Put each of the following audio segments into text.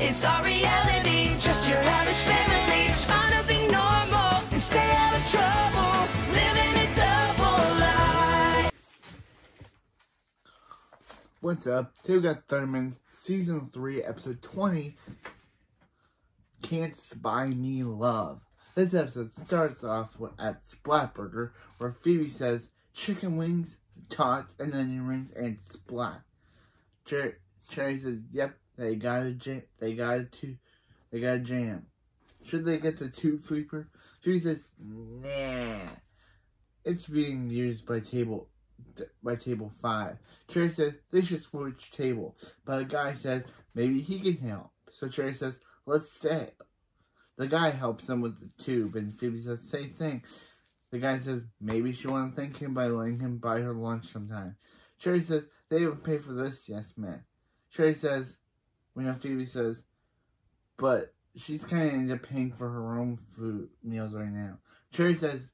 It's our reality, just your average family, trying to be normal and stay out of trouble, living a double life. What's up? Today we got Thundermans Season 3, Episode 20, Can't Buy Me Love. This episode starts off at Splatburger, where Phoebe says chicken wings, tots, and onion rings, and splat. Cherry says, yep, they got a jam. Should they get the tube sweeper? Phoebe says, nah. It's being used by table 5. Cherry says they should switch tables, but a guy says maybe he can help. So Cherry says, let's stay. The guy helps him with the tube, and Phoebe says, say thanks. The guy says maybe she want to thank him by letting him buy her lunch sometime. Cherry says, they even pay for this? Yes, man. Cherry says, Phoebe says, but she's kind of ended up paying for her own food meals right now. Cherry says,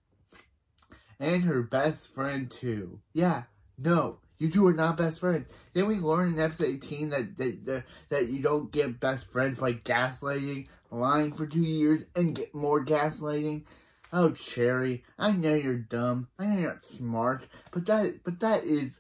and her best friend too. Yeah, no, you two are not best friends. Didn't we learn in episode 18 that you don't get best friends by gaslighting, lying for 2 years, and get more gaslighting? Oh, Cherry, I know you're dumb. I know you're not smart, but that is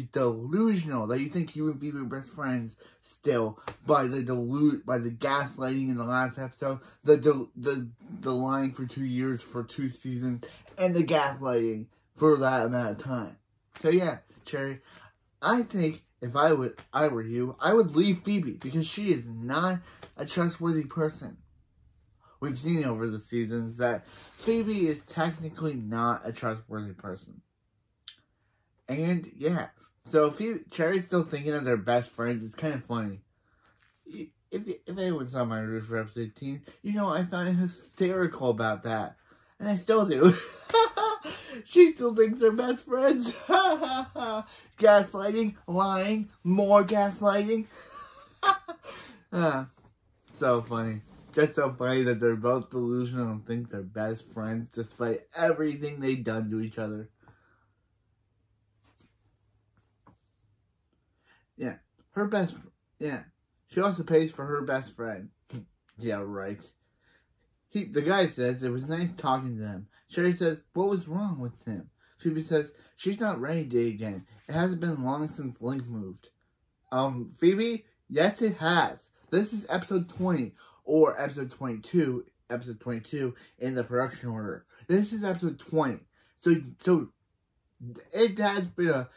delusional that you think you and Phoebe are best friends still by the gaslighting in the last episode, the lying for 2 years for 2 seasons, and the gaslighting for that amount of time. So yeah, Cherry, I think if I were you, I would leave Phoebe because she is not a trustworthy person. We've seen over the seasons that Phoebe is technically not a trustworthy person. And yeah, so if Cherry's still thinking that they're best friends, it's kind of funny. If anyone saw my review for episode 18, you know I found it hysterical about that. And I still do. She still thinks they're best friends. Gaslighting, lying, more gaslighting. So funny. Just so funny that they're both delusional and think they're best friends despite everything they've done to each other. Yeah, she also pays for her best friend. Yeah, right. The guy says it was nice talking to them. Cherry says, what was wrong with him? Phoebe says, she's not ready to date again. It hasn't been long since Link moved. Phoebe? Yes, it has. This is episode 20, or episode 22 in the production order. This is episode 20. So it has been a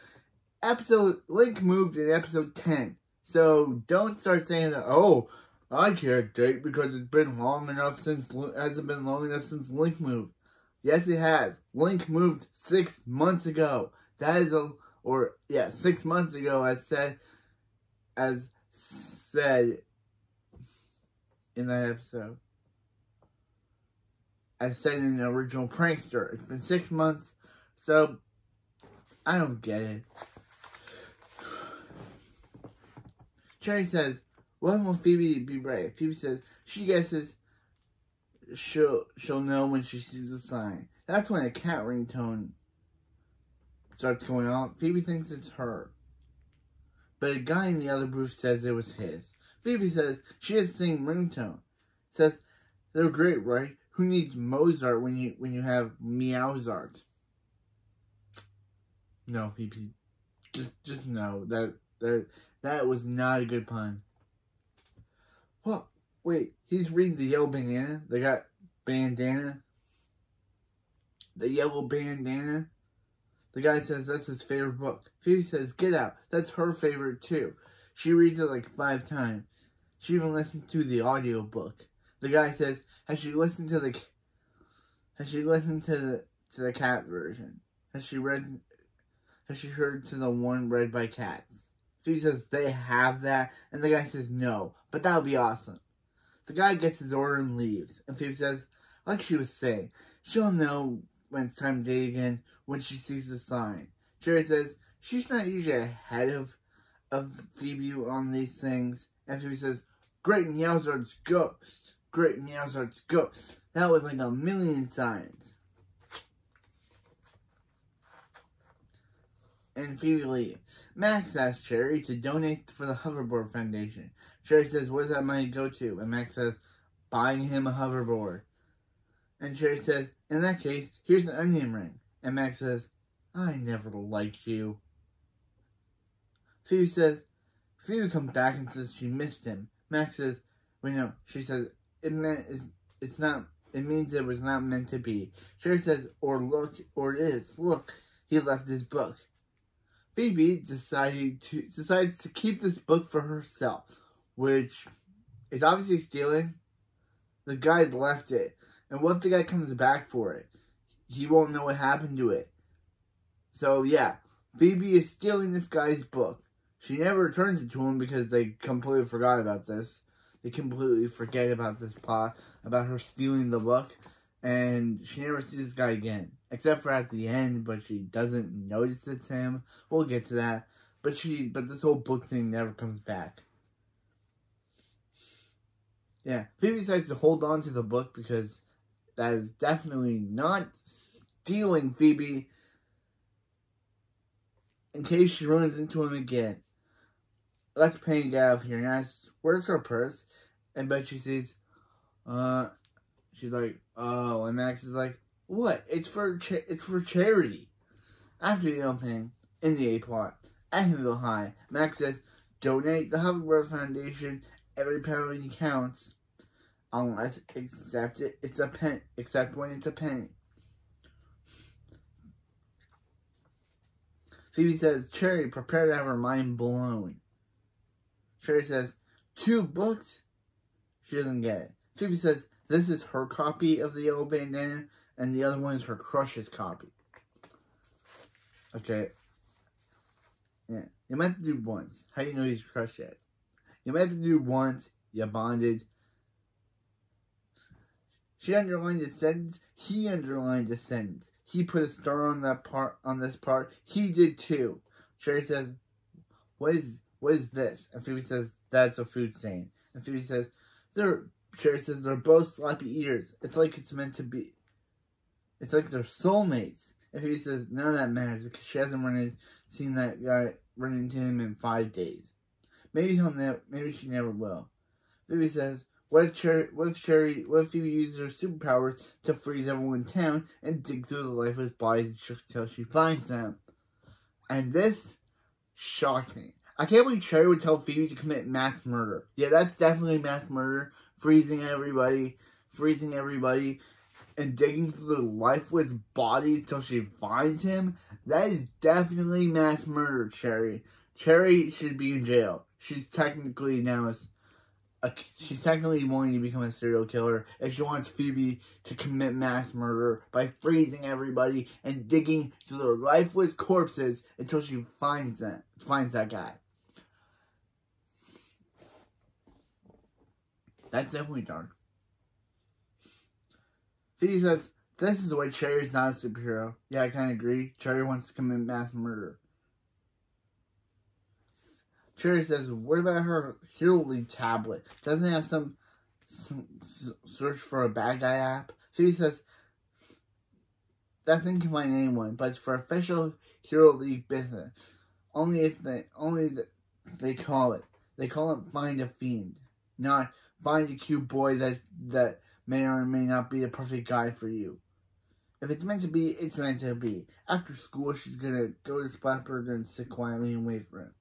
episode. Link moved in episode 10. So don't start saying that, oh, I can't date because it's been long enough hasn't been long enough since Link moved. Yes, it has. Link moved 6 months ago. 6 months ago, as said in that episode. As said in the original Prankster. It's been 6 months, so I don't get it. Cherry says, when will Phoebe be ready? Phoebe says, she guesses she'll know when she sees the sign. That's when a cat ringtone starts going on. Phoebe thinks it's her. But a guy in the other booth says it was his. Phoebe says she has the same ringtone. Says, they're great, right? Who needs Mozart when you have Meowzart? No, Phoebe. Just no. That was not a good pun. What? Wait, he's reading the yellow bandana? They got bandana? The yellow bandana? The guy says that's his favorite book. Phoebe says, get out. That's her favorite too. She reads it like 5 times. She even listened to the audiobook. The guy says, has she listened to the cat version? Has she heard to the one read by cats? Phoebe says they have that, and the guy says no, but that would be awesome. The guy gets his order and leaves, and Phoebe says, like she was saying, she'll know when it's time to date again when she sees the sign. Cherry says she's not usually ahead of Phoebe on these things, and Phoebe says, great Meowzart's ghost. Great Meowzart's ghost. That was like 1,000,000 signs. And Phoebe leaves. Max asks Cherry to donate for the Hoverboard Foundation. Cherry says, "Where does that money go to?" And Max says, "Buying him a hoverboard." And Cherry says, "In that case, here's an onion ring." And Max says, "I never liked you." Phoebe says, Phoebe comes back and says she missed him. Max says, "Wait, no." She says, it means it was not meant to be." Cherry says, or it is. Look, he left his book." Phoebe decides to keep this book for herself, which is obviously stealing. The guy left it. And what if the guy comes back for it? He won't know what happened to it. So, yeah, Phoebe is stealing this guy's book. She never returns it to him because they completely forgot about this. They completely forget about this plot, about her stealing the book. And she never sees this guy again. Except for at the end, but she doesn't notice it's him. We'll get to that. But this whole book thing never comes back. Yeah, Phoebe decides to hold on to the book because that is definitely not stealing Phoebe. In case she runs into him again. Let's Penny get out of here and asks, "Where's her purse?" And but she says, she's like, "Oh," and Max is like, "What? It's for charity." After the opening, in the A plot, at Hill High, Max says, "Donate the Hoverboard Foundation. Every penny counts, except when it's a penny." Phoebe says, "Cherry, prepare to have her mind blown." Cherry says, "2 books?" She doesn't get it. Phoebe says, this is her copy of the Yellow Bandana, and the other one is her crush's copy. Okay. Yeah. You meant to do once. How do you know he's crushed yet? You meant to do once. You bonded. She underlined a sentence. He underlined a sentence. He put a star on this part. He did too. Cherry says, What is this?" And Phoebe says, "That's a food stain." And Phoebe says, Cherry says, "They're both sloppy eaters. It's like it's meant to be. It's like they're soulmates." And Phoebe says, "None of that matters because she hasn't seen that guy run into him in 5 days. Maybe she never will." Phoebe says, what if Phoebe uses her superpowers to freeze everyone in town and dig through the lifeless bodies until she finds them?" And this shocked me. I can't believe Cherry would tell Phoebe to commit mass murder. Yeah, that's definitely mass murder. Freezing everybody, and digging through their lifeless bodies till she finds him. That is definitely mass murder, Cherry. Cherry should be in jail. She's technically wanting to become a serial killer if she wants Phoebe to commit mass murder by freezing everybody and digging through their lifeless corpses until she finds that guy. That's definitely dark. Phoebe says, this is the way Cherry's not a superhero. Yeah, I kind of agree. Cherry wants to commit mass murder. Cherry says, what about her Hero League tablet? Doesn't it have some search for a bad guy app? Phoebe says, that thing can find anyone, but it's for official Hero League business. Only they call it. They call it Find a Fiend, not find a cute boy that may or may not be the perfect guy for you. If it's meant to be, it's meant to be. After school, she's gonna go to Splatberg and sit quietly and wait for him.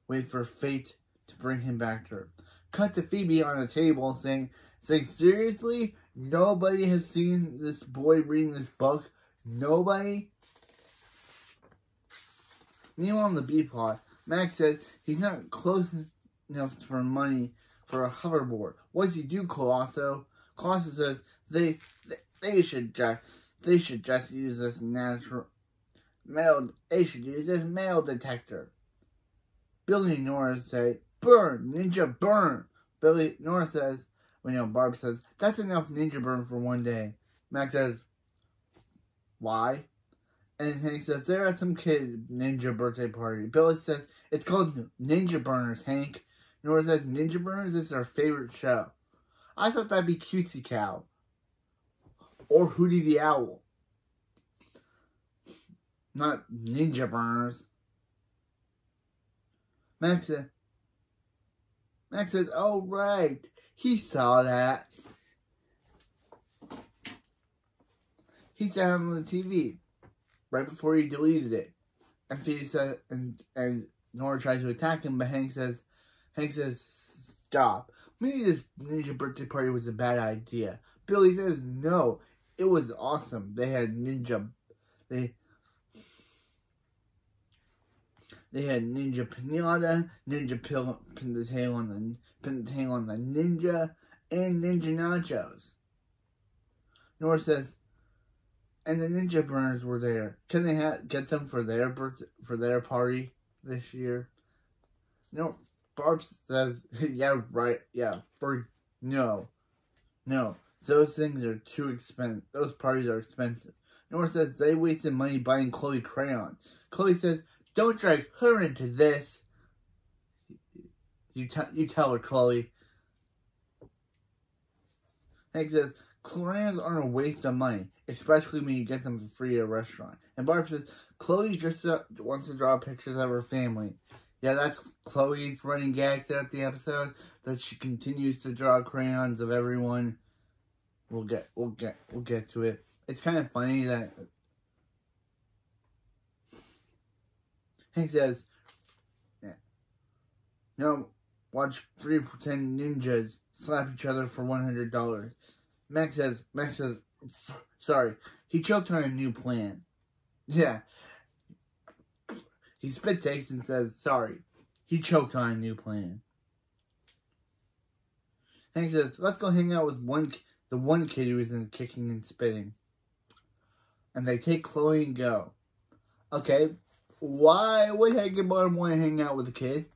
Wait for fate to bring him back to her. Cut to Phoebe on a table saying, seriously? Nobody has seen this boy reading this book? Nobody? Meanwhile, on the B plot, Max says he's not close enough for money for a hoverboard. What does he do, Colosso? Colosso says they should just use this metal detector. Billy and Nora say, burn, ninja, burn. Barb says, that's enough ninja burn for one day. Max says, why? And Hank says, they're at some kid's ninja birthday party. Billy says, it's called Ninja Burners, Hank. Nora says, Ninja Burners is our favorite show. I thought that'd be Cutesy Cow. Or Hootie the Owl. Not Ninja Burners. Max says, Max says, oh, right. He saw that. He saw him on the TV right before he deleted it. And Phoebe says, and Nora tries to attack him, but Hank says, stop. Maybe this ninja birthday party was a bad idea. Billy says, no, it was awesome. They had ninja pinata, pin the tail on the ninja, and ninja nachos. Nora says, and the ninja burners were there. Can they get them for their party this year? No. Barb says, yeah, right, yeah, no. Those things are too expensive. Those parties are expensive. Nora says they wasted money buying Chloe crayons. Chloe says, don't drag her into this. You tell her, Chloe. Hank says, crayons aren't a waste of money, especially when you get them for free at a restaurant. And Barb says, Chloe just wants to draw pictures of her family. Yeah, that's Chloe's running gag throughout the episode, that she continues to draw crayons of everyone. We'll get to it. It's kind of funny that Hank says, no, watch 3 pretend ninjas slap each other for $100. Max says, sorry, he choked on a new plan. Yeah. He spit takes and says, sorry, he choked on a new plan. Hank says, let's go hang out with the one kid who isn't kicking and spitting. And they take Chloe and go. Okay, why would Hank and Barb want to hang out with a kid?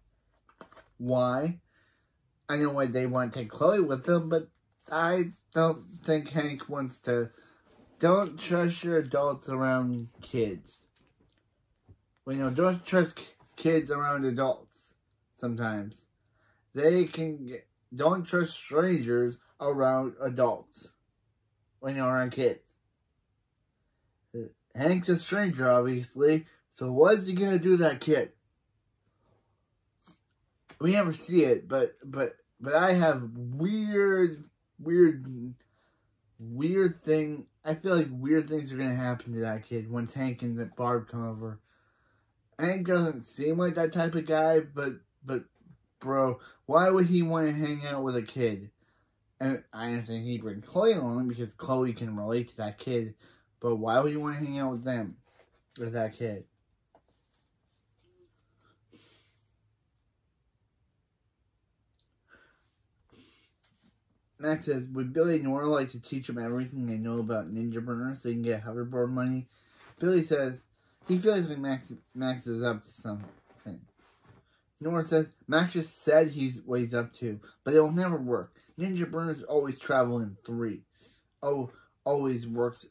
Why? I know why they want to take Chloe with them, but I don't think Hank wants to. Don't trust your adults around kids. Well, don't trust kids around adults sometimes. Don't trust strangers around adults when you're around kids. Hank's a stranger, obviously, so what's he gonna do to that kid? We never see it, but I have weird thing. I feel like weird things are gonna happen to that kid once Hank and Barb come over. Hank doesn't seem like that type of guy, but bro, why would he want to hang out with a kid? And I understand he'd bring Chloe along because Chloe can relate to that kid, but why would you want to hang out with them, with that kid? Max says, would Billy and Nora like to teach him everything they know about ninja burners so he can get hoverboard money? Billy says, he feels like Max is up to something. Nora says, Max just said what he's up to, but it'll never work. Ninja burners always travel in 3. Always works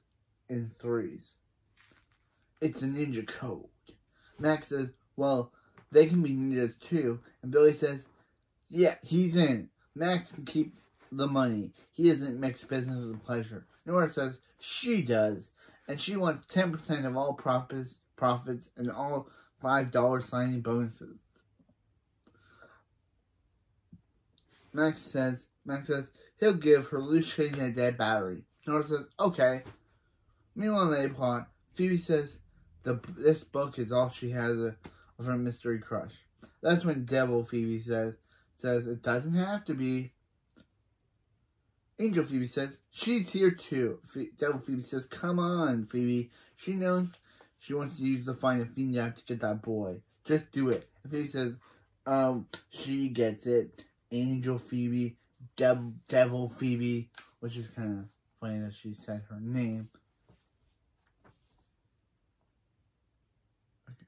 in 3s. It's a ninja code. Max says, well, they can be ninjas too. And Billy says, yeah, he's in. Max can keep the money. He doesn't mix business with pleasure. Nora says, she does. And she wants 10% of all profits and all $5 signing bonuses. Max says he'll give her loose shade and a dead battery. Nora says, okay. Meanwhile, in the plot, Phoebe says this book is all she has of her mystery crush. That's when Devil Phoebe says it doesn't have to be. Angel Phoebe says she's here too. Devil Phoebe says, come on, Phoebe. She knows she wants to use the find a fiend app to get that boy. Just do it. And Phoebe says, she gets it. Angel Phoebe, Devil Phoebe, which is kind of funny that she said her name. Okay.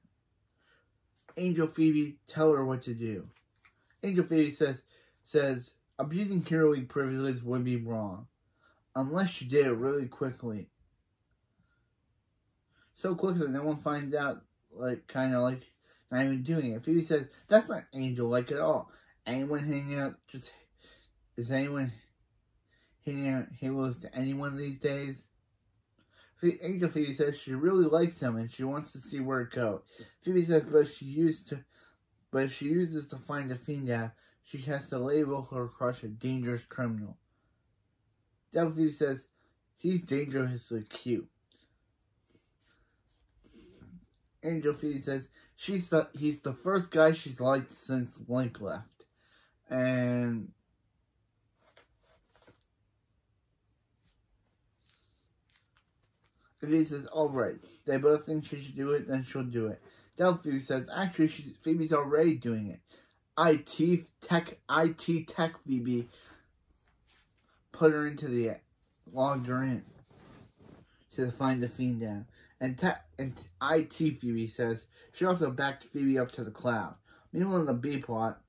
Angel Phoebe, tell her what to do. Angel Phoebe says abusing Hero League privileges would be wrong, unless you did it really quickly. So quickly that no one finds out, kind of like not even doing it. Phoebe says, that's not Angel-like at all. Anyone hanging out, is anyone handing out Halos to anyone these days? Angel Phoebe says she really likes him and she wants to see where it goes. Phoebe says, but if she uses to find a fiend app, she has to label her crush a dangerous criminal. Devil Phoebe says he's dangerously cute. Angel Phoebe says he's the first guy she's liked since Link left. And Phoebe says, alright, they both think she should do it, then she'll do it. Devil Phoebe says, actually, Phoebe's already doing it. IT tech Phoebe put her into the, logged her in to find the fiend down. And IT Phoebe says, she also backed Phoebe up to the cloud. Meanwhile, in the B plot,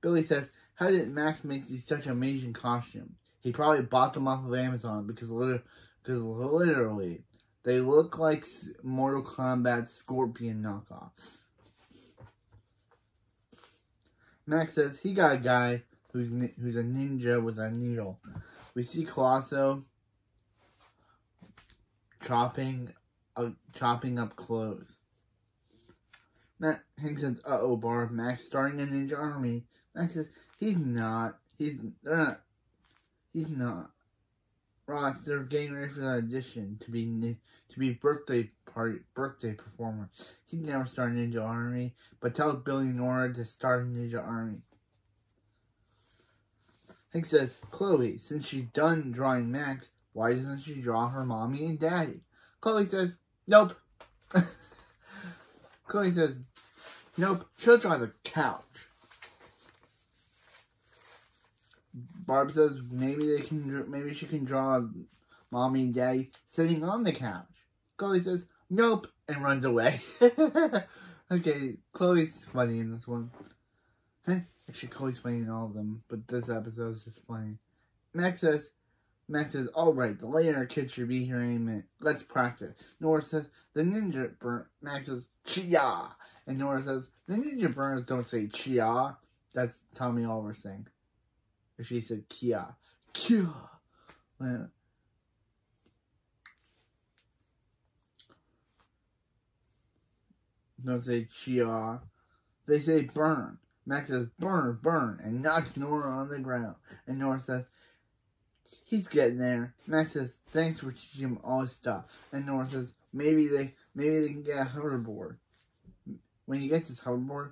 Billy says, how did Max make these such amazing costumes? He probably bought them off of Amazon because literally, they look like Mortal Kombat Scorpion knockoffs. Max says he got a guy who's a ninja with a needle. We see Colosso chopping up clothes. Hank says, uh-oh, Barb, Max starting a ninja army. Max says, he's not. Rox, they're getting ready for the audition to be birthday performer. He'd never start a ninja army, but tells Billy and Nora to start a ninja army. Hank says, Chloe, since she's done drawing Max, why doesn't she draw her mommy and daddy? Chloe says, nope. Chloe says, nope, she'll draw the couch. Barb says maybe she can draw mommy and daddy sitting on the couch. Chloe says nope and runs away. Okay, Chloe's funny in this one. Actually, Chloe's funny in all of them, but this episode is just funny. Max says, alright, the later kids should be here in a minute. Let's practice. Nora says, the ninja burn. Max says, chia. And Nora says, the ninja burners don't say chia. That's Tommy Oliver saying. She said Kia. Kia. Well, don't say Chia. They say burn. Max says burn, burn, and knocks Nora on the ground. And Nora says, he's getting there. Max says, thanks for teaching him all his stuff. And Nora says, maybe they can get a hoverboard. When he gets his hoverboard,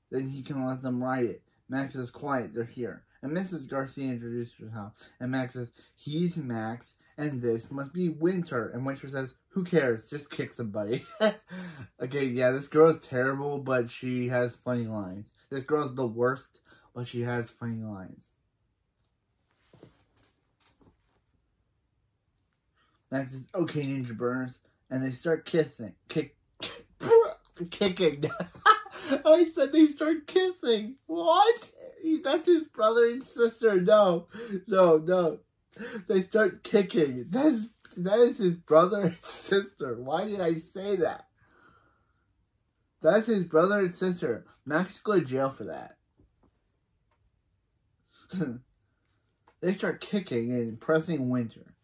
then he can let them ride it. Max says, quiet, they're here. And Mrs. Garcia introduced herself. And Max says, he's Max, and this must be Winter. And Winter says, who cares? Just kick somebody. Okay, yeah, this girl is terrible, but she has funny lines. This girl's the worst, but she has funny lines. Max says, okay, Ninja Burners. And they start kissing. Kicking. I said they start kissing. What? That's his brother and sister. No. They start kicking. That is his brother and sister. Why did I say that? That's his brother and sister. Max go to jail for that. They start kicking and pressing Winter.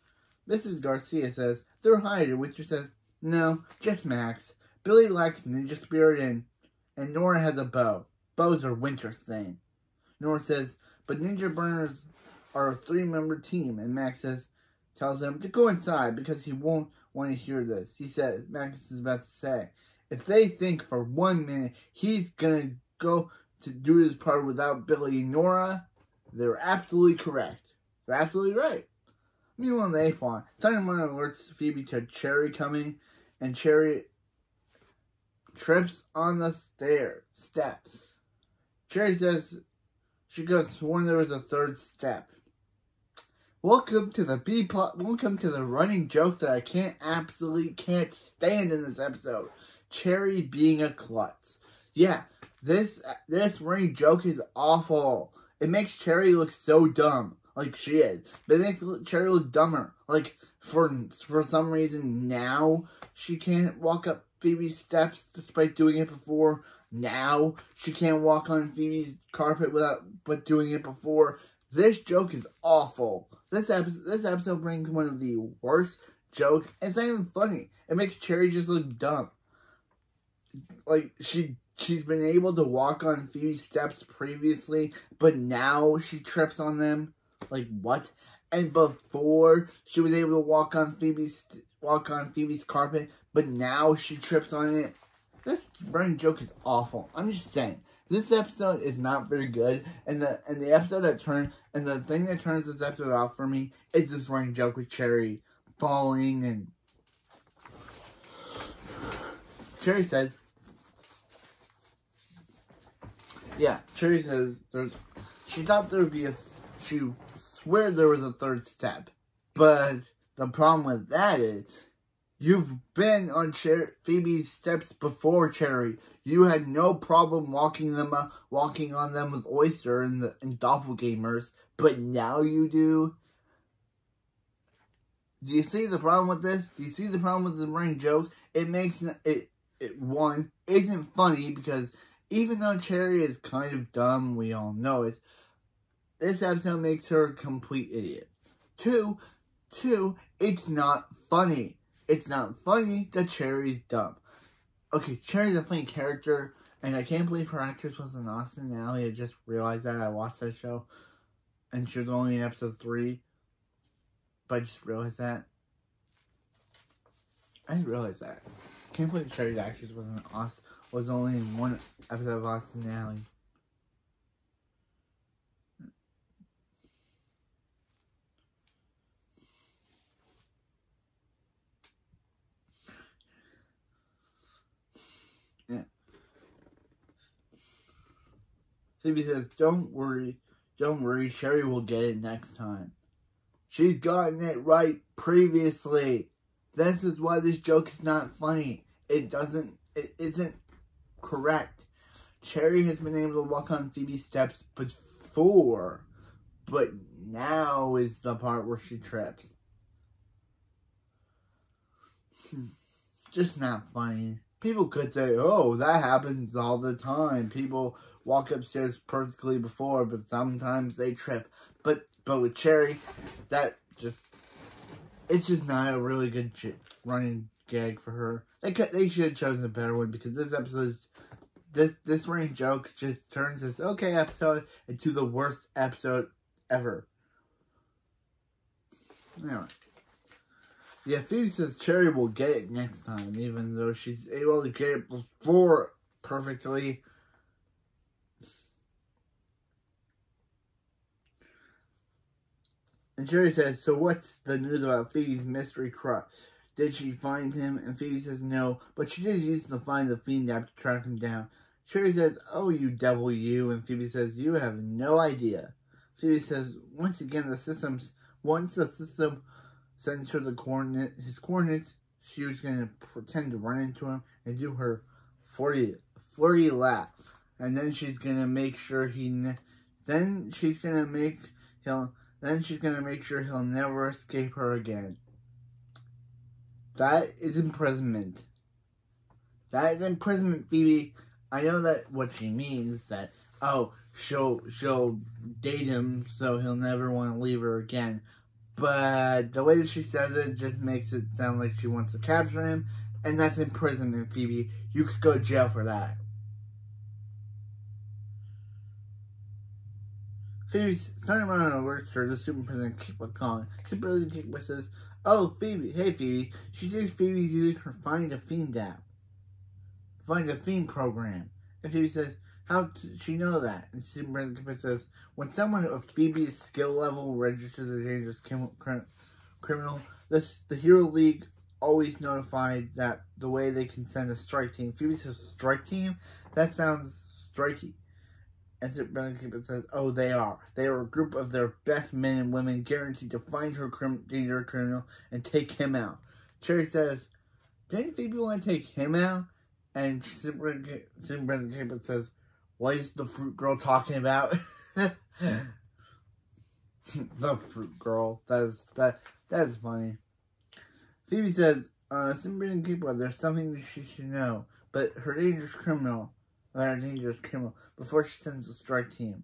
Mrs. Garcia says, they're hiding. Winter says, no, just Max. Billy lacks ninja spirit and Nora has a bow. Bows are Winter's thing. Nora says, but Ninja Burners are a 3-member team. And Max tells them to go inside because he won't want to hear this. He says, Max is about to say, if they think for 1 minute he's going to go to do this part without Billy and Nora, they're absolutely correct. They're absolutely right. Meanwhile, in the A-plot, thunderman alerts Phoebe to Cherry coming, and Cherry trips on the steps. Cherry says she could have sworn there was a third step. Welcome to the B-plot. Welcome to the running joke that I absolutely can't stand in this episode. Cherry being a klutz. Yeah, this running joke is awful. It makes Cherry look so dumb, like she is. But it makes Cherry look dumber. Like, for some reason, now she can't walk up Phoebe's steps despite doing it before. Now she can't walk on Phoebe's carpet but doing it before. This joke is awful. This episode brings one of the worst jokes. It's not even funny. It makes Cherry just look dumb. Like, she she's been able to walk on Phoebe's steps previously, but now she trips on them. Like, what? And before, she was able to walk on Phoebe's carpet, but now she trips on it. This running joke is awful. I'm just saying. This episode is not very good, and the thing that turns this episode off for me is this running joke with Cherry falling, and Cherry says, she thought there would be she swear there was a third step, but the problem with that is, you've been on Phoebe's steps before, Cherry. You had no problem walking on them with Oyster and doppelgamers, but now you do. Do you see the problem with this? Do you see the problem with the running joke? It makes it one, isn't funny, because even though Cherry is kind of dumb, we all know it, this episode makes her a complete idiot. Two, it's not funny. It's not funny that Cherry's dumb. Okay, Cherry's a funny character, and I can't believe her actress was in Austin Alley. I just realized that. I watched that show, and she was only in episode 3. But I just realized that. I didn't realize that. Can't believe Cherry's actress was only in one episode of Austin Alley. Yeah. Phoebe says, don't worry, Cherry will get it next time. She's gotten it right previously. This is why this joke is not funny. It isn't correct. Cherry has been able to walk on Phoebe's steps before, but now is the part where she trips. Just not funny. People could say, oh, that happens all the time. People walk upstairs perfectly before, but sometimes they trip. But with Cherry, it's just not a really good running gag for her. They should have chosen a better one, because this episode, this running joke just turns this okay episode into the worst episode ever. Anyway. Yeah, Phoebe says Cherry will get it next time, even though she's able to get it before perfectly. And Cherry says, so what's the news about Phoebe's mystery crush? Did she find him? And Phoebe says no, but she did use to find the fiend app to track him down. Cherry says, oh, you devil, you. And Phoebe says, you have no idea. Phoebe says, once again, once the system sends her his coordinates, she was going to pretend to run into him and do her flirty laugh. And then she's going to make sure he'll never escape her again. That is imprisonment. That is imprisonment, Phoebe. I know that what she means, that, oh, she'll date him so he'll never want to leave her again. But the way that she says it just makes it sound like she wants to capture him. And that's imprisonment, Phoebe. You could go to jail for that. Phoebe's thunderman alerts her to Super President Kickbutt calling. Super President Kickbutt says, oh, Phoebe. Hey, Phoebe. She says Phoebe's using her Find a Fiend app. Find a Fiend program. And Phoebe says, how did she know that? And Super President Kickbutt says, when someone of Phoebe's skill level registers a dangerous criminal, the Hero League always notified that the way they can send a strike team. Phoebe says, strike team? That sounds strikey. And Super President Kickbutt says, oh, they are. They are a group of their best men and women guaranteed to find her dangerous criminal and take him out. Cherry says, didn't Phoebe want to take him out? And Super President Kickbutt says, what is the fruit girl talking about? The fruit girl. That is funny. Phoebe says, Super President Kickbutt, there's something that she should know. But her dangerous criminal, before she sends a strike team.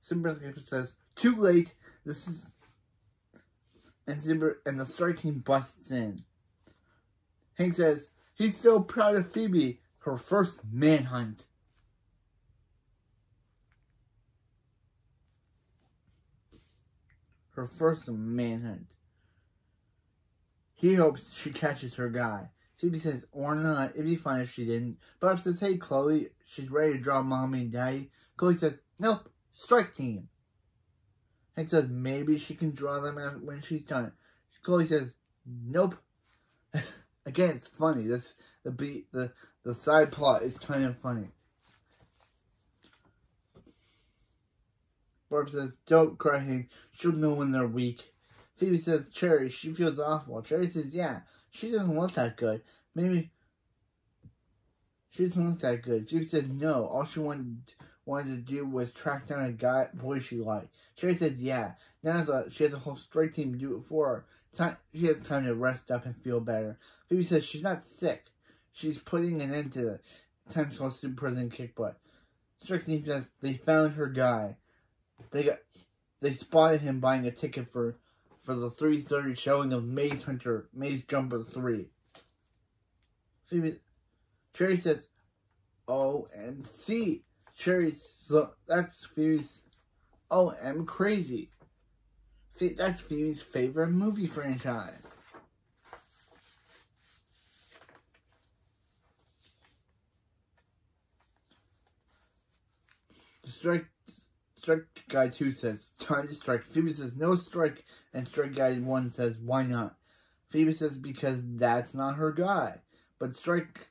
Super President Kickbutt says, too late. And the strike team busts in. Hank says, he's so proud of Phoebe, her first manhunt. her first manhunt. He hopes she catches her guy. Phoebe says, or not, it'd be fine if she didn't. Bob says, hey, Chloe, she's ready to draw Mommy and Daddy. Chloe says, nope, strike team. Hank says, maybe she can draw them out when she's done. Chloe says, nope. Again, it's funny. The side plot is kind of funny. Barb says, don't cry, Hank. She'll know when they're weak. Phoebe says, Cherry, she feels awful. Cherry says, yeah, she doesn't look that good. Maybe she doesn't look that good. Phoebe says, no, all she wanted to do was track down a boy she liked. Cherry says, yeah, now that she has a whole strike team to do it for her. She has time to rest up and feel better. Phoebe says she's not sick. She's putting an end to the time to call Super President Kick Butt. Strike team says they found her guy. They spotted him buying a ticket for the 3:30 showing of Maze Jumper 3. Cherry says, OMC. That's Phoebe's OM crazy. That's Phoebe's favorite movie franchise. Strike Guy 2 says, time to strike. Phoebe says, no strike. And Strike Guy 1 says, why not? Phoebe says, because that's not her guy. But Strike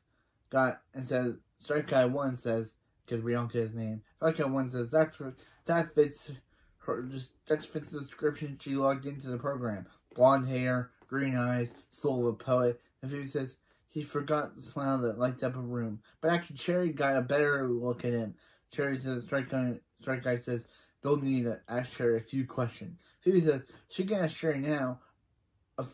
Guy 1 says, because we don't get his name. Strike Guy 1 says, that fits her, that fits the description she logged into the program. Blonde hair, green eyes, soul of a poet. And Phoebe says, he forgot the smile that lights up a room. But actually, Cherry got a better look at him. Cherry says, Strike Guy says, they'll need to ask Cherry a few questions. Phoebe says, she can ask Cherry now a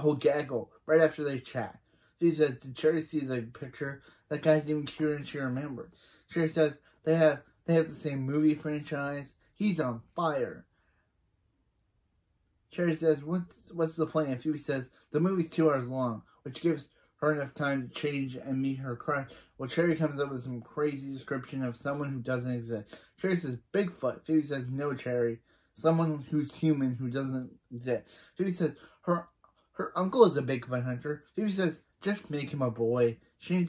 whole gaggle, right after they chat. Phoebe says, did Cherry see the picture? That guy's even cuter than she remembered. Cherry says, they have the same movie franchise. He's on fire. Cherry says, what's the plan? Phoebe says, the movie's 2 hours long, which gives her enough time to change and meet her crush. Well, Cherry comes up with some crazy description of someone who doesn't exist. Cherry says, Bigfoot. Phoebe says, no, Cherry. Someone who's human who doesn't exist. Phoebe says, her uncle is a Bigfoot hunter. Phoebe says, just make him a boy. She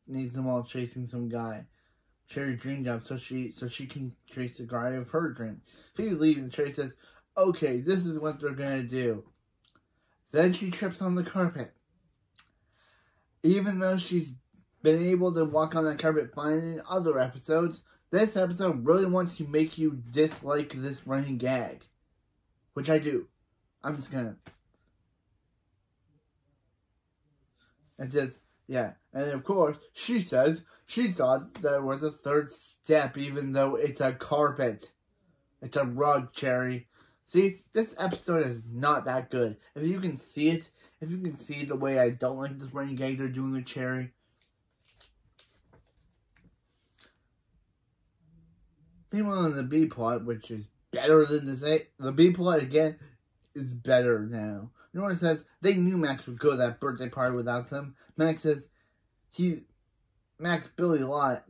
needs them all chasing some guy. Cherry dreamed up so she can chase the guy of her dream. Phoebe leaves and Cherry says, okay, this is what they're gonna do. Then she trips on the carpet. Even though she's been able to walk on that carpet fine in other episodes, this episode really wants to make you dislike this running gag. Which I do. I'm just gonna. It says, yeah. And of course, she says she thought there was a third step even though it's a carpet. It's a rug, Cherry. See, this episode is not that good. If you can see it, if you can see the way I don't like this running gag they're doing with Cherry. Meanwhile, in the B plot, which is better than the B plot again is better now. Nora says they knew Max would go to that birthday party without them. Max says Billy lied,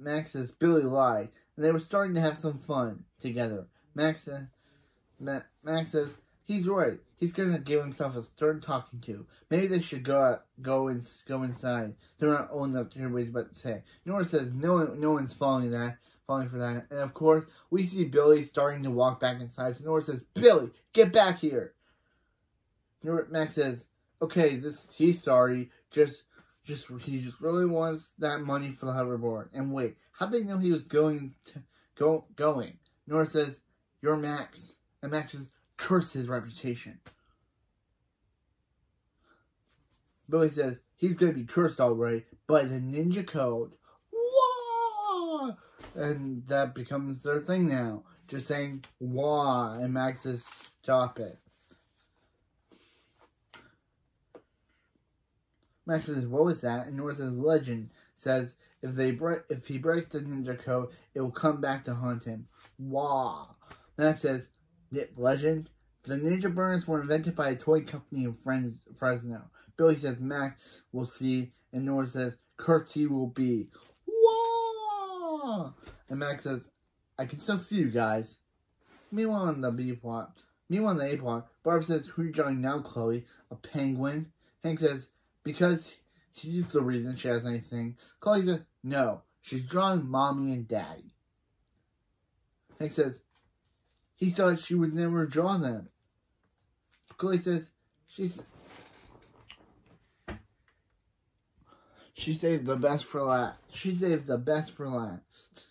and they were starting to have some fun together. Max says he's right. He's gonna give himself a stern talking to. Maybe they should go inside. They're not old enough to hear what he's about to say. Nora says no one's falling for that. And of course, we see Billy starting to walk back inside. So Nora says, Billy, get back here. Max says, okay, he's sorry. He just really wants that money for the hoverboard. And wait, how'd they know he was going? Nora says, you're Max. And Max says, curse his reputation. Billy says, he's gonna be cursed alright by the ninja code. Wah! And that becomes their thing now. Just saying, wah, and Max says, stop it. Max says, what was that? And Nora says, legend says, if he breaks the ninja code, it will come back to haunt him. Wah. Max says, legend? The ninja burners were invented by a toy company in Fresno. Billy says, Max will see. And Nora says, curse he will be. Wah! And Max says, I can still see you guys. Meanwhile, in the A plot, Barb says, "Who are you drawing now, Chloe? A penguin?" Hank says, "Because he's the reason she has anything." Chloe says, "No, she's drawing Mommy and Daddy." Hank says, "He thought she would never draw them." Chloe says, She saved the best for last. She saved the best for last.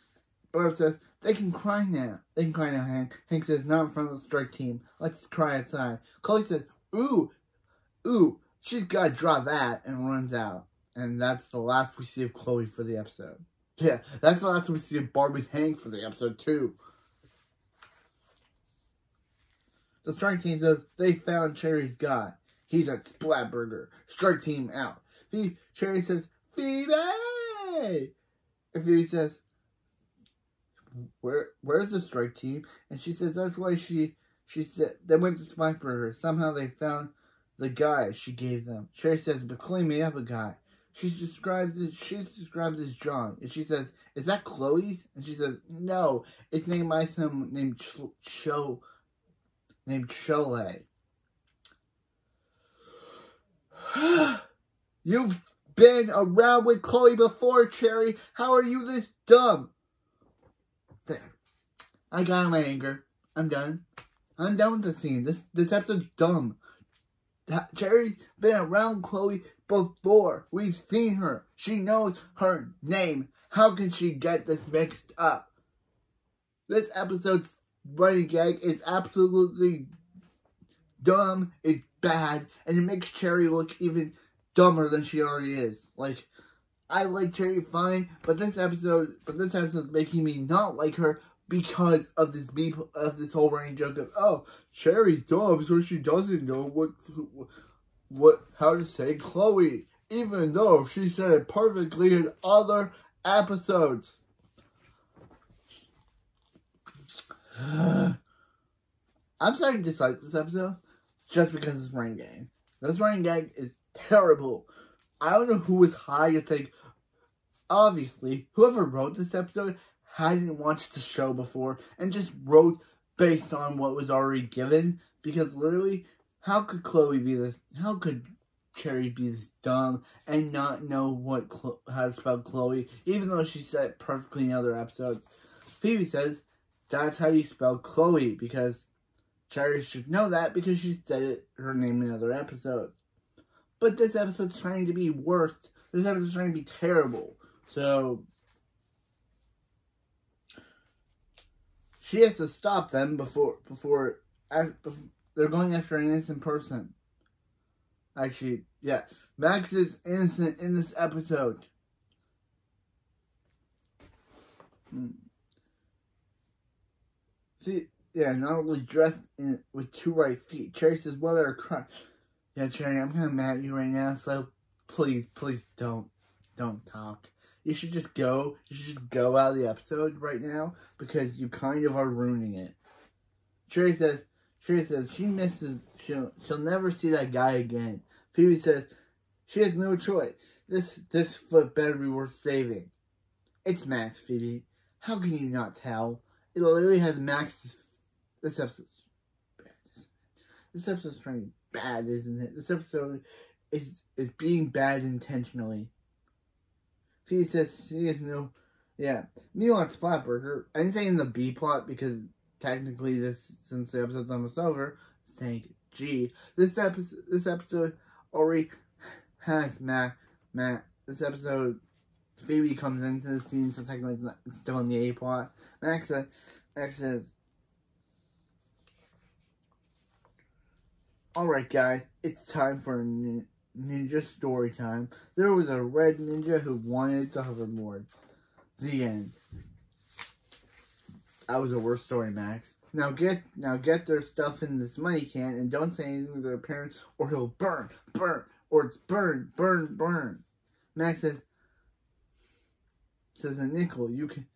Barb says, "They can cry now." They can cry now, Hank. Hank says, "Not in front of the strike team. Let's cry outside." Chloe says, ooh, she's got to draw that," and runs out. And that's the last we see of Chloe for the episode. Yeah, that's the last we see of Barb and Hank for the episode, too. The strike team says they found Cherry's guy. He's at Splatburger. Strike team out. Cherry says, "Phoebe!" And Phoebe says, Where's the strike team?" And she says that's why she said they went to Splatburger. Somehow they found the guy she gave them. Cherry says, "But Chloe made up a guy." She's described as John. And she says, "Is that Chloe's?" And she says, "No, it's named by someone named Chole." "You've been around with Chloe before, Cherry. How are you this dumb?" There. I got my anger. I'm done. I'm done with the scene. This episode's dumb. Cherry's been around Chloe before. We've seen her. She knows her name. How can she get this mixed up? This episode's running gag is absolutely dumb. It's bad. And it makes Cherry look even dumber than she already is. Like, I like Cherry fine, but this episode's making me not like her because of this whole running joke of, oh, Cherry's dumb, so she doesn't know how to say Chloe, even though she said it perfectly in other episodes. I'm starting to dislike this episode just because it's running gag. This running gag is terrible. I don't know who was high to think. Obviously, whoever wrote this episode hadn't watched the show before and just wrote based on what was already given. Because literally, how could Cherry be this dumb and not know how to spell Chloe, even though she said it perfectly in other episodes? Phoebe says that's how you spell Chloe, because Cherry should know that because she said her name in other episodes. But this episode's trying to be worse. This episode's trying to be terrible. So she has to stop them before they're going after an innocent person. Actually, yes. Max is innocent in this episode. See, yeah, not only dressed with 2 right feet. Cherry says, "Well, they're crying." Yeah, Cherry, I'm kind of mad at you right now, so please don't talk. You should just go out of the episode right now, because you kind of are ruining it. Cherry says she'll never see that guy again. Phoebe says she has no choice. This foot better be worth saving. It's Max, Phoebe. How can you not tell? It literally has Max's. This episode's bad. This episode's trying to be bad, isn't it? This episode is being bad intentionally. Phoebe says she has no... Yeah. Meanwhile, at Splatburger, I didn't say in the B plot because technically since the episode's almost over, thank G. This episode already has Matt. This episode, Phoebe comes into the scene, so technically it's still in the A plot. Max says, "Alright guys, it's time for ninja story time. There was a red ninja who wanted to hoverboard." The end. That was the worst story, Max. Now get their stuff in this money can and don't say anything to their parents or he'll burn, or it's burn. Max says to Nickel, you can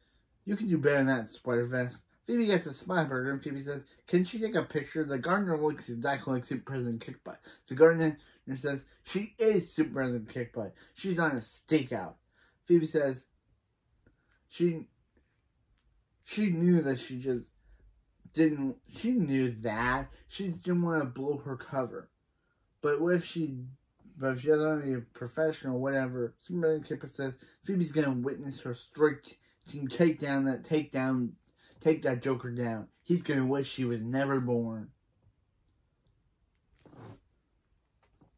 do better than that, Spider-Vest. Phoebe gets a Splatburger and Phoebe says, "Can she take a picture? The gardener looks exactly like Super President Kickbutt." The gardener says, "She is Super President Kickbutt. She's on a stakeout." Phoebe says she knew that she just she knew that. She didn't want to blow her cover. But what if she doesn't want to be a professional or whatever? Superman Kipper says Phoebe's going to witness her strike team take that Joker down. He's going to wish he was never born.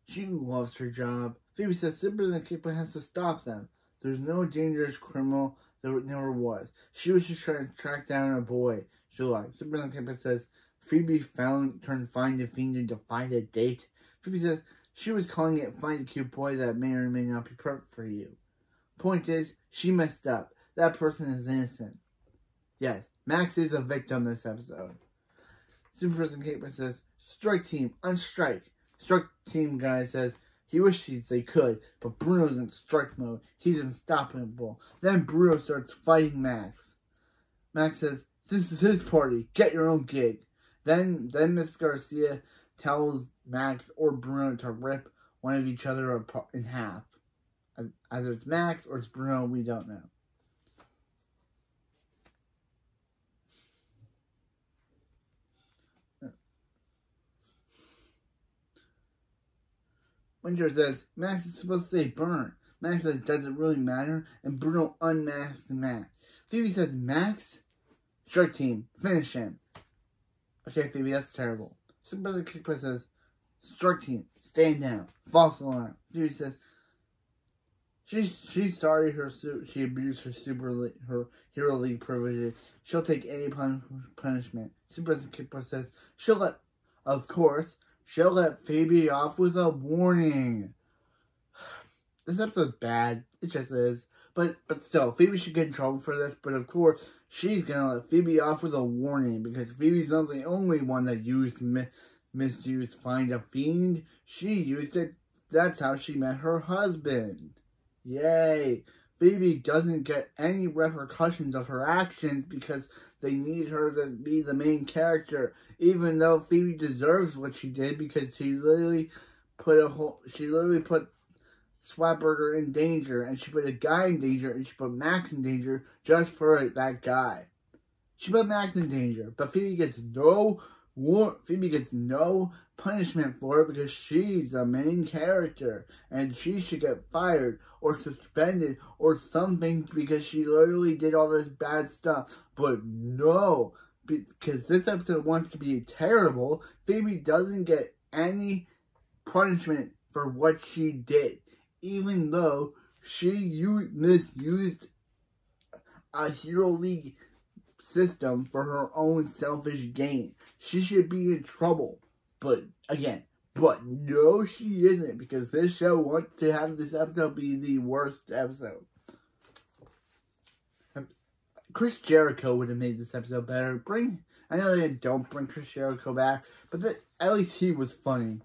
She loves her job. Phoebe says Superman Kipper has to stop them. There's no dangerous criminal. There never was. She was just trying to track down a boy. July. Superman Kipper says Phoebe turned find a fiend to find a date. Phoebe says she was calling it find a cute boy that may or may not be perfect for you. Point is, she messed up. That person is innocent. Yes, Max is a victim this episode. Superperson Kipper says strike team, unstrike. Strike team guy says he wishes they could, but Bruno's in strike mode. He's unstoppable. Then Bruno starts fighting Max. Max says, this is his party. Get your own gig. Then Miss Garcia tells Max or Bruno to rip one of each other apart in half. Either it's Max or it's Bruno, we don't know. Winter says, Max is supposed to say burn. Max says, does it really matter? And Bruno unmasks Max. Phoebe says, Max? Strike team, finish him. Okay, Phoebe, that's terrible. Superbrother Kickbutt says, strike team, stand down. False alarm. Phoebe says, she's sorry she abused her Hero League privileges. She'll take any punishment. Superbrother Kickbutt says, she'll let Phoebe off with a warning. This episode's bad. It just is. But still, Phoebe should get in trouble for this. But of course, she's gonna let Phoebe off with a warning because Phoebe's not the only one that misused Find a Fiend. She used it. That's how she met her husband. Yay! Phoebe doesn't get any repercussions of her actions because they need her to be the main character. Even though Phoebe deserves what she did because she literally put Swatburger in danger, and she put a guy in danger, and she put Max in danger just for that guy. She put Max in danger, but Phoebe gets no punishment for it because she's the main character, and she should get fired or suspended or something because she literally did all this bad stuff. But no, because this episode wants to be terrible, Phoebe doesn't get any punishment for what she did. Even though she misused a Hero League system for her own selfish gain. She should be in trouble. But no, she isn't. Because this show wants to have this episode be the worst episode. Chris Jericho would have made this episode better. I know they don't bring Chris Jericho back. But at least he was funny.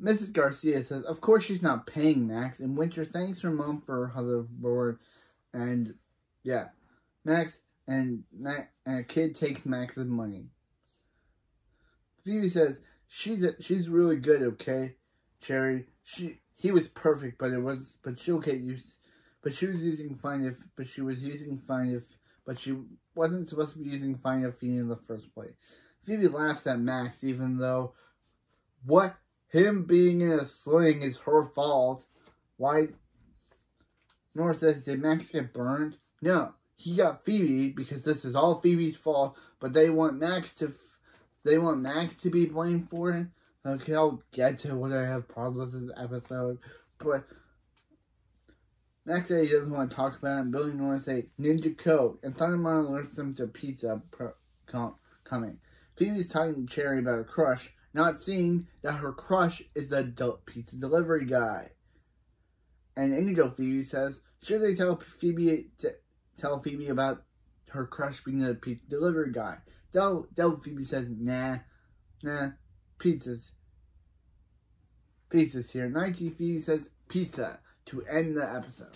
Mrs. Garcia says, of course she's not paying Max, and Winter thanks her mom for her hoverboard, and yeah, Max and a kid takes Max's money. Phoebe says, she's really good, okay, Cherry. He was perfect, but she was using Find but she wasn't supposed to be using Find a Fiend in the first place. Phoebe laughs at Max, even though him being in a sling is her fault. Why? Nora says, did Max get burned? No, he got Phoebe because this is all Phoebe's fault. But they want Max to be blamed for it. Okay, I'll get to what I have problems with this episode. But Max said he doesn't want to talk about it. And Billy and Nora say Ninja Code, and Thunderman alerts them to pizza coming. Phoebe's talking to Cherry about her crush, not seeing that her crush is the pizza delivery guy. And Angel Phoebe says, should they tell Phoebe about her crush being the pizza delivery guy? Devil Phoebe says, nah, pizza's here. 19 Phoebe says pizza to end the episode.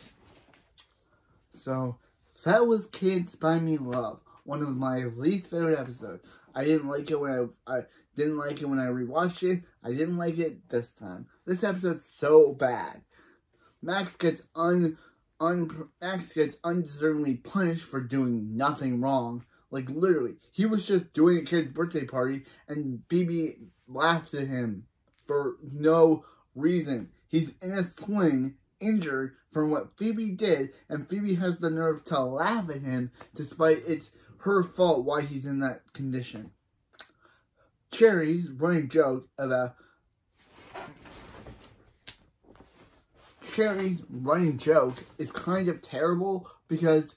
So, that was Can't Buy Me Love, one of my least favorite episodes. I didn't like it when I rewatched it. I didn't like it this time. This episode's so bad. Max gets Max gets undeservingly punished for doing nothing wrong. Like, literally, he was just doing a kid's birthday party, and Phoebe laughs at him for no reason. He's in a sling, injured from what Phoebe did, and Phoebe has the nerve to laugh at him, despite it's her fault why he's in that condition. Cherry's running joke is kind of terrible, because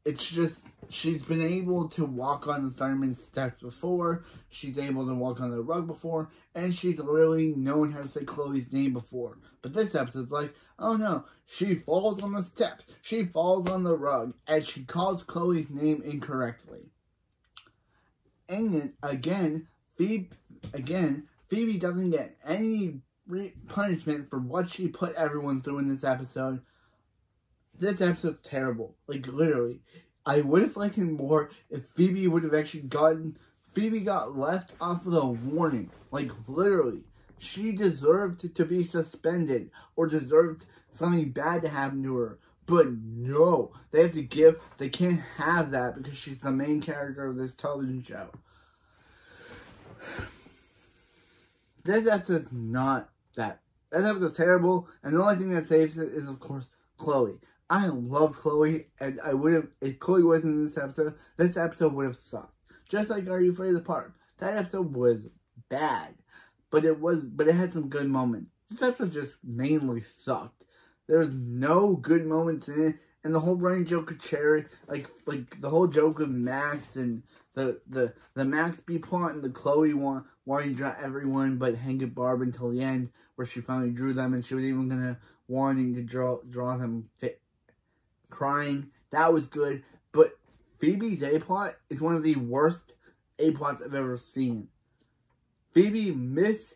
it's just, she's been able to walk on the thundermans steps before, she's able to walk on the rug before, and she's literally known how to say Chloe's name before. But this episode's like, oh no, she falls on the steps, she falls on the rug, and she calls Chloe's name incorrectly. And again, Phoebe doesn't get any punishment for what she put everyone through in this episode. This episode's terrible. Like, literally. I would have liked it more if Phoebe would have actually Phoebe got left off with a warning. Like, literally. She deserved to be suspended, or deserved something bad to happen to her. But no, they can't have that because she's the main character of this television show. This episode's not that. This episode's terrible, and the only thing that saves it is, of course, Chloe. I love Chloe, and I would have, if Chloe wasn't in this episode would have sucked. Just like Are You Afraid of the Park? That episode was bad, but it had some good moments. This episode just mainly sucked. There was no good moments in it, and the whole running joke of Cherry, like the whole joke of Max and the Max B plot and the Chloe wanting to draw everyone but Hank and Barb until the end, where she finally drew them, and she was even wanting to draw them crying. That was good, but Phoebe's A plot is one of the worst A plots I've ever seen. Phoebe misuses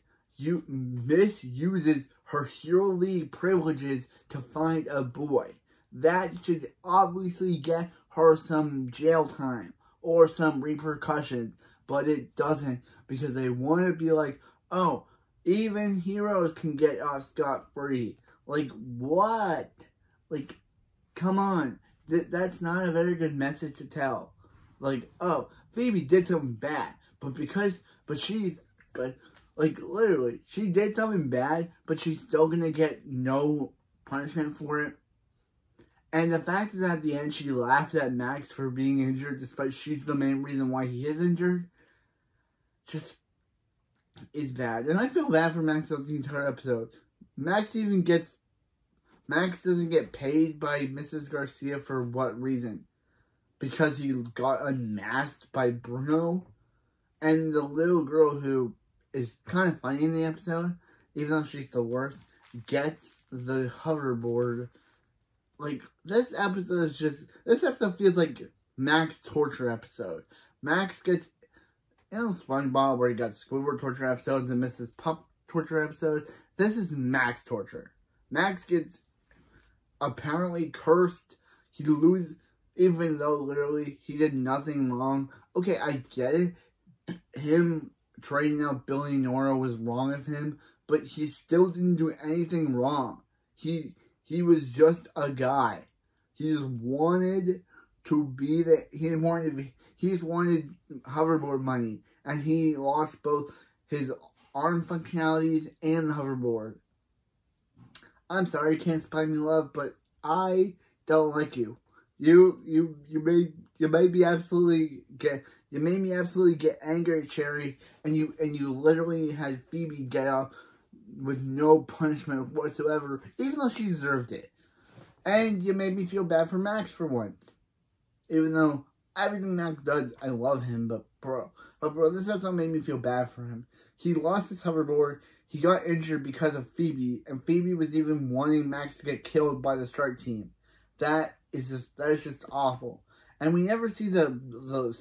her Hero League privileges to find a boy. That should obviously get her some jail time or some repercussions, but it doesn't, because they want to be like, oh, even heroes can get off scot-free. Like, what? Like, come on. That's not a very good message to tell. Like, oh, Phoebe did something bad, literally, she did something bad, but she's still gonna get no punishment for it. And the fact that at the end she laughed at Max for being injured, despite she's the main reason why he is injured, just is bad. And I feel bad for Max throughout the entire episode. Max doesn't get paid by Mrs. Garcia for what reason? Because he got unmasked by Bruno? And the little girl who is kind of funny in the episode, even though she's the worst, gets the hoverboard. Like, this episode feels like Max torture episode. Max gets, SpongeBob, where he got Squidward torture episodes and Mrs. Pup torture episodes. This is Max torture. Max gets apparently cursed. He loses, even though literally he did nothing wrong. Okay, I get it. Him trading out Billy Nora was wrong of him, but he still didn't do anything wrong. He was just a guy. He just wanted to be he just wanted hoverboard money, and he lost both his arm functionalities and the hoverboard. I'm sorry, you can't supply me love, but I don't like you. You made me absolutely get angry at Cherry, and you literally had Phoebe get off with no punishment whatsoever, even though she deserved it. And you made me feel bad for Max for once. Even though everything Max does, I love him, but bro, this episode made me feel bad for him. He lost his hoverboard, he got injured because of Phoebe, and Phoebe was even wanting Max to get killed by the strike team. That is just awful. And we never see the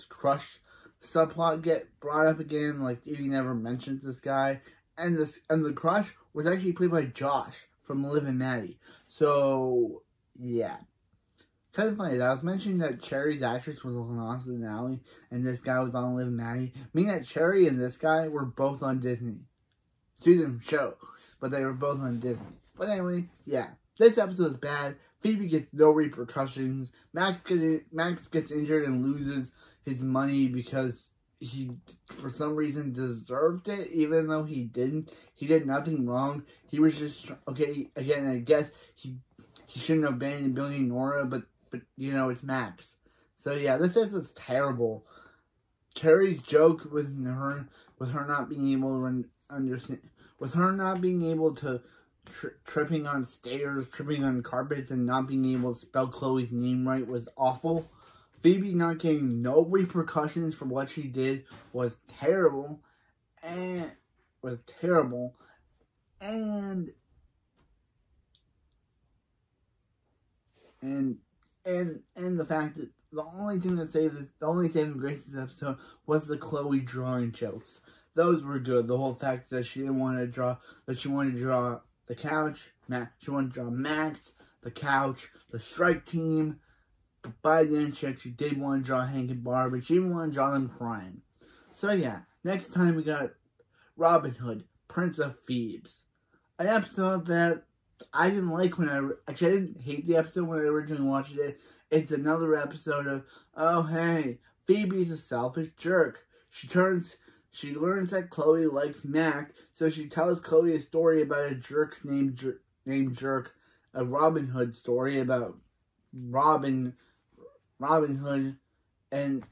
Crush subplot get brought up again. Like, Phoebe never mentions this guy. And the Crush was actually played by Josh from Liv and Maddie. So, yeah. Kind of funny that I was mentioning that Cherry's actress was on Austin Alley, and this guy was on Liv and Maddie. Meaning that Cherry and this guy were both on Disney. Two different shows, but they were both on Disney. But anyway, yeah. This episode is bad, Phoebe gets no repercussions. Max gets injured and loses his money because he, for some reason, deserved it, even though he didn't. He did nothing wrong. He was just, okay, again, I guess he shouldn't have been Billy Nora, but you know, it's Max. So yeah, this episode's terrible. Carrie's joke with her not being able to understand, with her not being able to tripping on stairs, tripping on carpets, and not being able to spell Chloe's name right was awful. Phoebe not getting no repercussions for what she did was terrible, and the fact that the only thing that the only saving grace this episode was the Chloe drawing jokes. Those were good. The whole fact that she didn't want to draw, that she wanted to draw the couch, she wanted to draw Max, the couch, the strike team. But by the end, she actually did want to draw Hank and Barb, but she didn't want to draw them crying. So yeah, next time we got Robin Hood, Prince of Thieves. An episode that I didn't like I didn't hate the episode when I originally watched it. It's another episode of, oh hey, Phoebe's a selfish jerk. She learns that Chloe likes Mac, so she tells Chloe a story about a jerk named Jerk, a Robin Hood story about Robin Hood and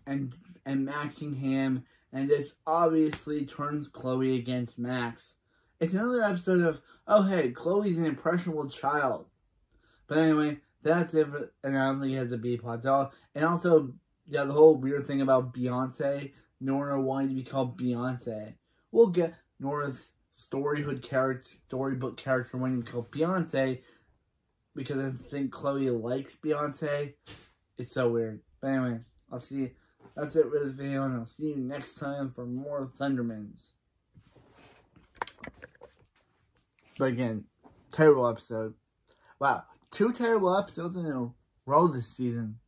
Maxingham, and this obviously turns Chloe against Max. It's another episode of, oh hey, Chloe's an impressionable child. But anyway, that's it, and I don't think it has a B plot at all. And also, yeah, the whole weird thing about Beyonce, Nora wanting to be called Beyonce. We'll get Nora's storybook character wanting to be called Beyonce, because I think Chloe likes Beyonce. It's so weird. But anyway, that's it for this video, and I'll see you next time for more Thundermans. But again, terrible episode. Wow, 2 terrible episodes in a row this season.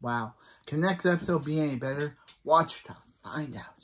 Wow. Can next episode be any better? Watch to find out.